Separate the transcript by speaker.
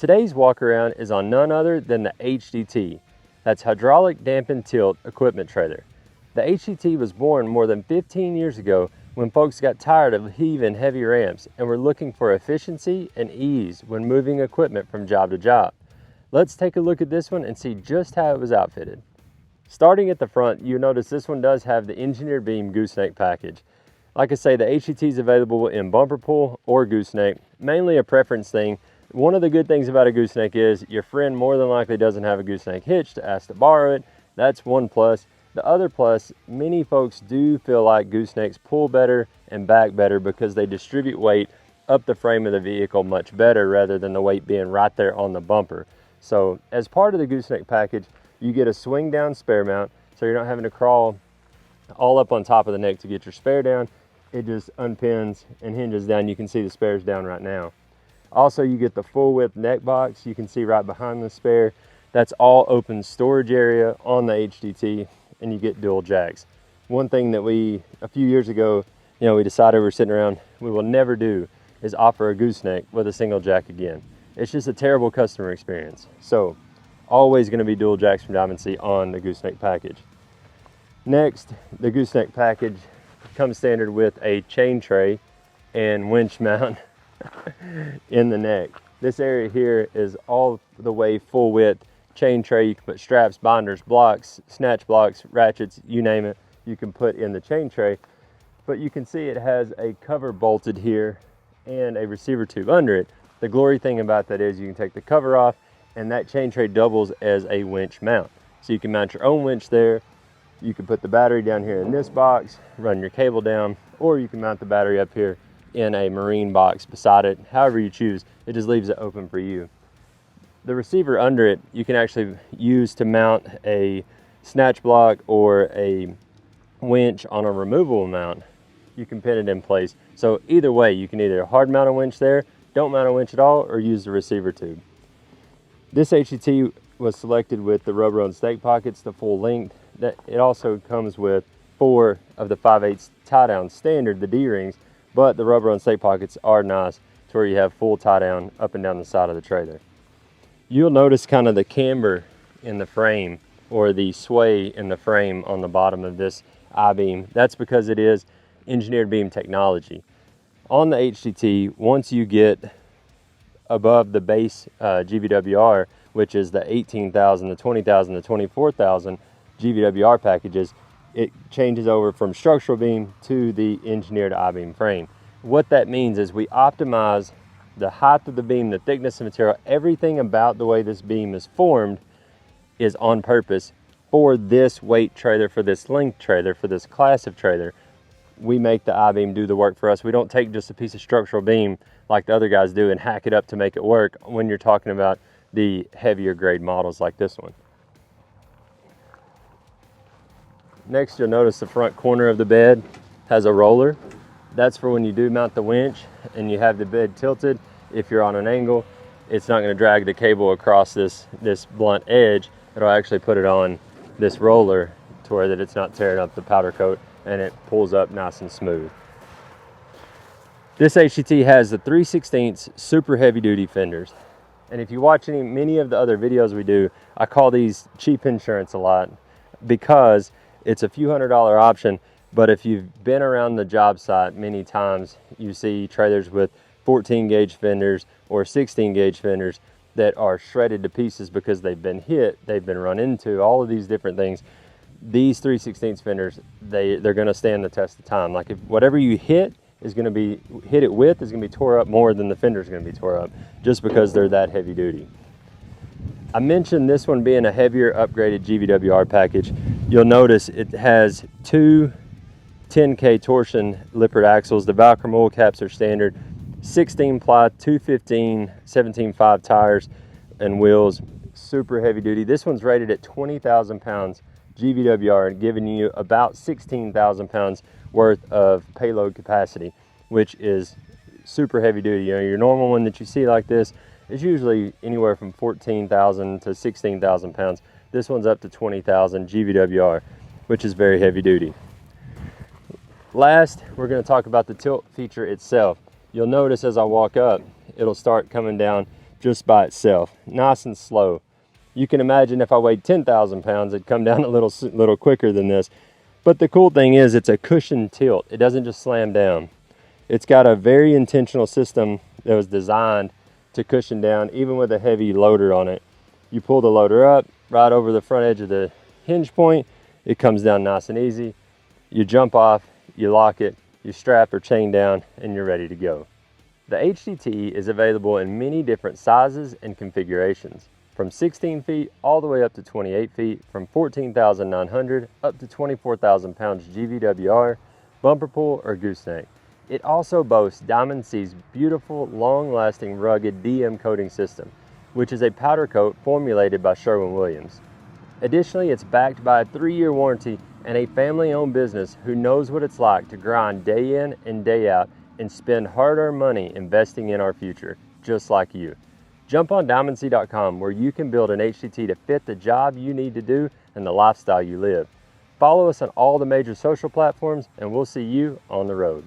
Speaker 1: Today's walk-around is on none other than the HDT. That's hydraulic dampened tilt equipment trailer. The HDT was born more than 15 years ago when folks got tired of heaving heavy ramps and were looking for efficiency and ease when moving equipment from job to job. Let's take a look at this one and see just how it was outfitted. Starting at the front, you'll notice this one does have the engineered beam gooseneck package. Like I say, the HDT is available in bumper pull or gooseneck, mainly a preference thing. One of the good things about a gooseneck is your friend more than likely doesn't have a gooseneck hitch to ask to borrow it. That's one plus. The other plus, many folks do feel like goosenecks pull better and back better because they distribute weight up the frame of the vehicle much better rather than the weight being right there on the bumper. So as part of the gooseneck package, you get a swing down spare mount, so you're not having to crawl all up on top of the neck to get your spare down. It just unpins and hinges down. You can see the spares down right now. Also, you get the full width neck box. You can see right behind the spare. That's all open storage area on the HDT, and you get dual jacks. One thing that a few years ago, we decided we were sitting around, we will never do is offer a gooseneck with a single jack again. It's just a terrible customer experience. So always going to be dual jacks from Diamond C on the gooseneck package. Next, the gooseneck package comes standard with a chain tray and winch mount in the neck. This area here is all the way full width chain tray. You can put straps, binders, blocks, snatch blocks, ratchets, you name it, you can put in the chain tray. But you can see it has a cover bolted here and a receiver tube under it. The glory thing about that is you can take the cover off and that chain tray doubles as a winch mount. So you can mount your own winch there. You can put the battery down here in this box, run your cable down, or you can mount the battery up here in a marine box beside it. However you choose, it just leaves it open for you. The receiver under it, you can actually use to mount a snatch block or a winch on a removable mount. You can pin it in place. So either way, you can either hard mount a winch there, don't mount a winch at all, or use the receiver tube. This HDT was selected with the rubber on stake pockets, the full length. It also comes with 4 of the 5/8 tie down standard, the D-rings, but the rubber on stake pockets are nice to where you have full tie down up and down the side of the trailer. You'll notice kind of the camber in the frame or the sway in the frame on the bottom of this I-beam. That's because it is engineered beam technology. On the HDT, once you get above the base GVWR, which is the 18,000, the 20,000, the 24,000 GVWR packages, it changes over from structural beam to the engineered I-beam frame. What that means is we optimize the height of the beam, the thickness of material, everything about the way this beam is formed is on purpose for this weight trailer, for this length trailer, for this class of trailer. We make the I-beam do the work for us. We don't take just a piece of structural beam like the other guys do and hack it up to make it work when you're talking about the heavier grade models like this one. Next, you'll notice the front corner of the bed has a roller. That's for when you do mount the winch and you have the bed tilted. If you're on an angle, it's not going to drag the cable across this blunt edge. It'll actually put it on this roller to where that it's not tearing up the powder coat and it pulls up nice and smooth. This HDT has the 3/16 super heavy duty fenders. And if you watch many of the other videos we do, I call these cheap insurance a lot because it's a few $100 option. But if you've been around the job site many times, you see trailers with 14 gauge fenders or 16 gauge fenders that are shredded to pieces because they've been hit, they've been run into, all of these different things. These 3/16 fenders, they're gonna stand the test of time. Like if whatever you hit is gonna be, hit it with is gonna be tore up more than the fender's gonna be tore up just because they're that heavy duty. I mentioned this one being a heavier upgraded GVWR package. You'll notice it has 2 10K torsion Lippert axles. The Valkyrie oil caps are standard. 16 ply, 215, 17.5 tires and wheels. Super heavy duty. This one's rated at 20,000 pounds GVWR and giving you about 16,000 pounds worth of payload capacity, which is super heavy duty. Your normal one that you see like this is usually anywhere from 14,000 to 16,000 pounds. This one's up to 20,000 GVWR, which is very heavy duty. Last, we're going to talk about the tilt feature itself. You'll notice as I walk up, it'll start coming down just by itself, nice and slow. You can imagine if I weighed 10,000 pounds, it'd come down a little quicker than this. But the cool thing is it's a cushioned tilt. It doesn't just slam down. It's got a very intentional system that was designed to cushion down, even with a heavy loader on it. You pull the loader up right over the front edge of the hinge point, it comes down nice and easy. You jump off, you lock it, you strap or chain down, and you're ready to go. The HDT is available in many different sizes and configurations, from 16 feet all the way up to 28 feet, from 14,900 up to 24,000 pounds GVWR, bumper pull, or gooseneck. It also boasts Diamond C's beautiful, long-lasting, rugged DM coating system, which is a powder coat formulated by Sherwin-Williams. Additionally, it's backed by a 3-year warranty and a family-owned business who knows what it's like to grind day in and day out and spend hard-earned money investing in our future, just like you. Jump on DiamondC.com where you can build an HDT to fit the job you need to do and the lifestyle you live. Follow us on all the major social platforms, and we'll see you on the road.